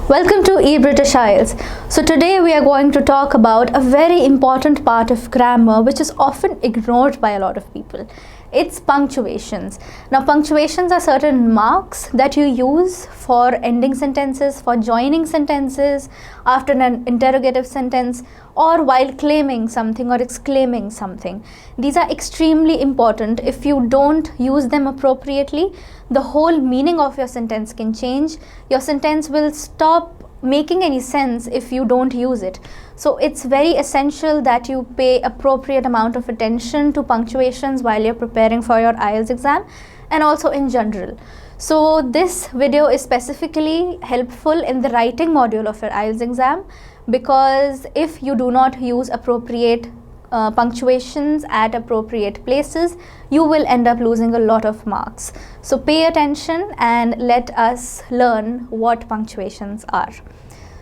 Welcome to eBritish Ielts. So today we are going to talk about a very important part of grammar which is often ignored by a lot of people. It's punctuations. Now punctuations are certain marks that you use for ending sentences, for joining sentences, after an interrogative sentence, or while claiming something or exclaiming something. These are extremely important. If you don't use them appropriately, the whole meaning of your sentence can change. Your sentence will stop making any sense if you don't use it. So it's very essential that you pay appropriate amount of attention to punctuations while you're preparing for your IELTS exam and also in general. So this video is specifically helpful in the writing module of your IELTS exam, because if you do not use appropriate punctuations at appropriate places, you will end up losing a lot of marks. So pay attention and let us learn what punctuations are.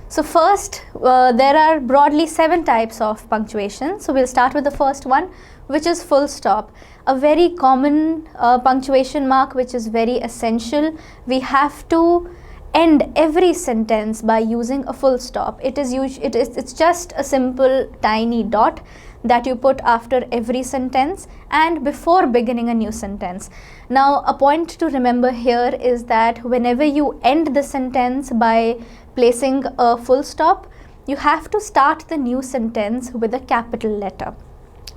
So first, there are broadly 7 types of punctuation. So we'll start with the first one, which is full stop. A very common punctuation mark which is very essential. We have to end every sentence by using a full stop. It's just a simple tiny dot that you put after every sentence and before beginning a new sentence. Now a point to remember here is that whenever you end the sentence by placing a full stop, you have to start the new sentence with a capital letter.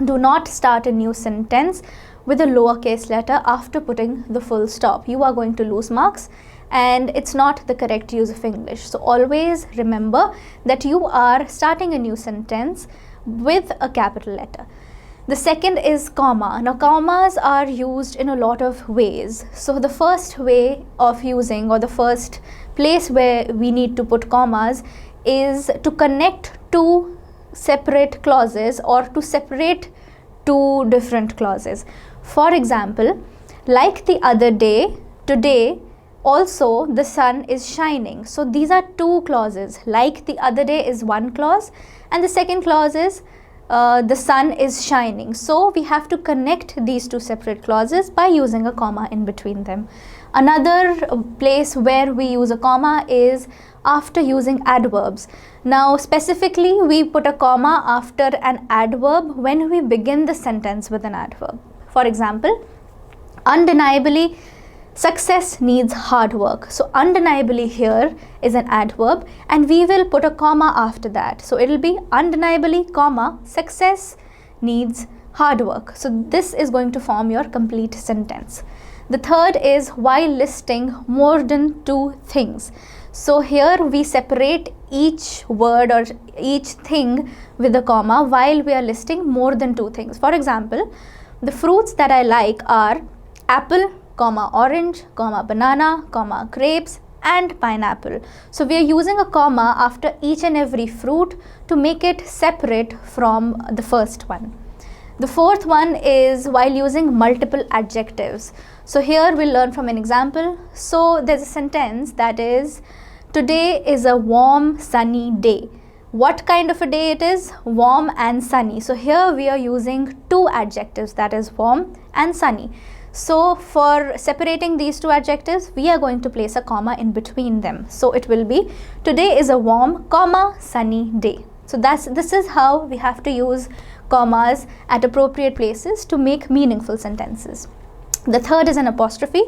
Do not start a new sentence with a lowercase letter after putting the full stop. You are going to lose marks and it's not the correct use of English. So always remember that you are starting a new sentence with a capital letter. The second is comma. Now commas are used in a lot of ways. So the first way of using, or the first place where we need to put commas, is to connect two separate clauses or to separate two different clauses. For example, like the other day, today, also the sun is shining. So these are two clauses. Like the other day is one clause and the second clause is the sun is shining. So we have to connect these two separate clauses by using a comma in between them. Another place where we use a comma is after using adverbs. Now specifically we put a comma after an adverb when we begin the sentence with an adverb. For example, undeniably success needs hard work. So undeniably here is an adverb and we will put a comma after that. So it will be undeniably, comma, success needs hard work. So this is going to form your complete sentence. The third is while listing more than 2 things. So here we separate each word or each thing with a comma while we are listing more than 2 things. For example, the fruits that I like are apple, comma orange, comma banana, comma grapes and pineapple. So we are using a comma after each and every fruit to make it separate from the first one. The fourth one is while using multiple adjectives. So here we'll learn from an example. So there's a sentence that is, today is a warm sunny day. What kind of a day it is? Warm and sunny. So here we are using 2 adjectives, that is warm and sunny. So for separating these 2 adjectives, we are going to place a comma in between them. So it will be, today is a warm, comma, sunny day. So this is how we have to use commas at appropriate places to make meaningful sentences. The third is an apostrophe.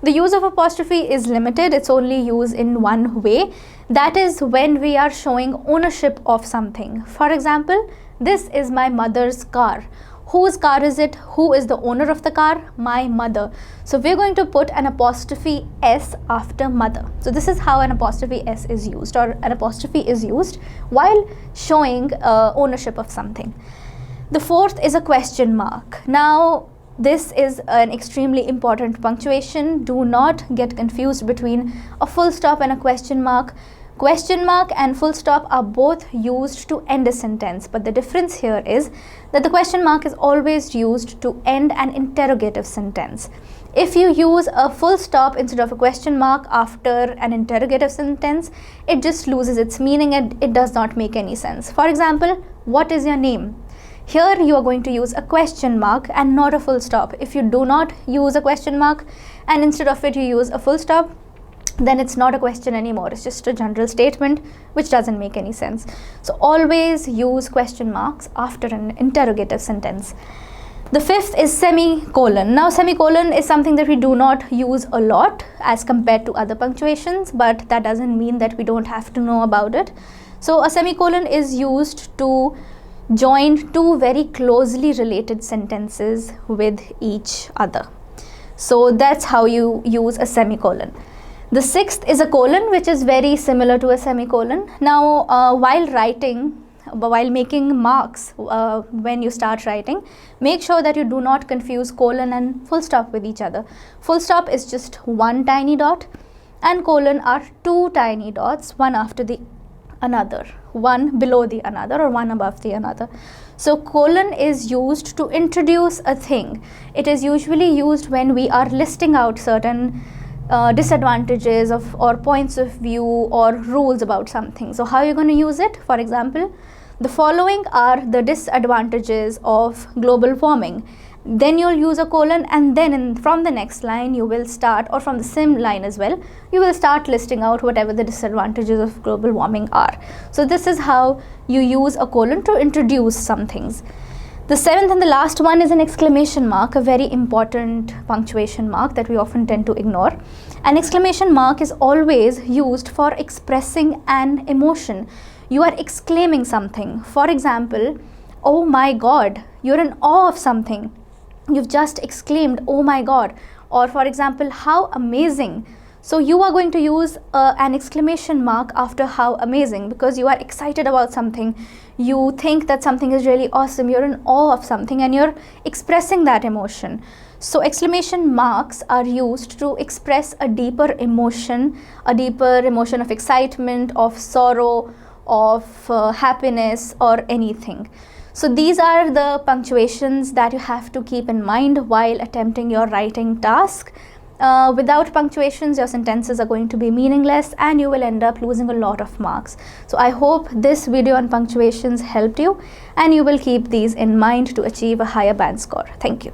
The use of apostrophe is limited. It's only used in one way. That is when we are showing ownership of something. For example, this is my mother's car. Whose car is it? Who is the owner of the car? My mother. So we're going to put an apostrophe S after mother. So this is how an apostrophe S is used, or an apostrophe is used while showing ownership of something. The fourth is a question mark. Now this is an extremely important punctuation. Do not get confused between a full stop and a question mark. Question mark and full stop are both used to end a sentence, but the difference here is that the question mark is always used to end an interrogative sentence. If you use a full stop instead of a question mark after an interrogative sentence, it just loses its meaning and it does not make any sense. For example, what is your name? Here you are going to use a question mark and not a full stop. If you do not use a question mark and instead of it you use a full stop, then it's not a question anymore. It's just a general statement which doesn't make any sense. So always use question marks after an interrogative sentence. The fifth is semicolon. Now semicolon is something that we do not use a lot as compared to other punctuations, but that doesn't mean that we don't have to know about it. So a semicolon is used to join two very closely related sentences with each other. So that's how you use a semicolon. The sixth is a colon, which is very similar to a semicolon. Now, while making marks, when you start writing, make sure that you do not confuse colon and full stop with each other. Full stop is just one tiny dot, and colon are two tiny dots, one after the another, one below the another or one above the another. So colon is used to introduce a thing. It is usually used when we are listing out certain disadvantages of or points of view or rules about something. So how are you going to use it? For example, the following are the disadvantages of global warming. Then you'll use a colon, and then from the next line you will start, or from the same line as well, you will start listing out whatever the disadvantages of global warming are. So this is how you use a colon to introduce some things. The seventh and the last one is an exclamation mark, a very important punctuation mark that we often tend to ignore. An exclamation mark is always used for expressing an emotion. You are exclaiming something. For example, oh my God, you're in awe of something. You've just exclaimed, oh my God. Or for example, how amazing. So you are going to use an exclamation mark after how amazing, because you are excited about something. You think that something is really awesome. You're in awe of something and you're expressing that emotion. So exclamation marks are used to express a deeper emotion of excitement, of sorrow, of happiness, or anything. So these are the punctuations that you have to keep in mind while attempting your writing task. Without punctuations, your sentences are going to be meaningless and you will end up losing a lot of marks. So I hope this video on punctuations helped you, and you will keep these in mind to achieve a higher band score. Thank you.